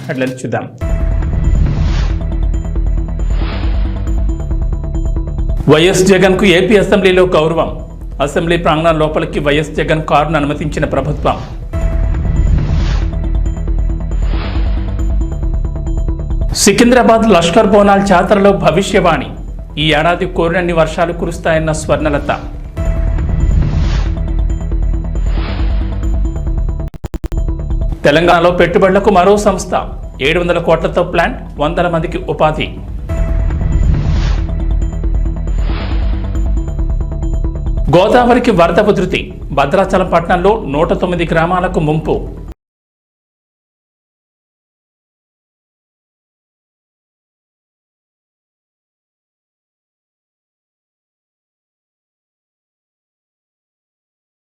Headlines చూద్దాం. YS Jagan కు AP అసెంబ్లీలో గౌరవం. అసెంబ్లీ ప్రాంగణం లోపలికి వైఎస్ జగన్ కారును అనుమతించిన ప్రభుత్వం. సికింద్రాబాద్ లష్కర్ బోనాల్ జాతరలో భవిష్యవాణి. ఈ ఏడాది కోరినన్ని వర్షాలు కురుస్తాయన్న స్వర్ణలత. తెలంగాణలో పెట్టుబడులకు మరో సంస్థ. 700 కోట్లతో ప్లాంట్, 100 మందికి ఉపాధి. గోదావరికి వరద ఉధృతి. భద్రాచలం పట్టణంలో 109 గ్రామాలకు ముంపు.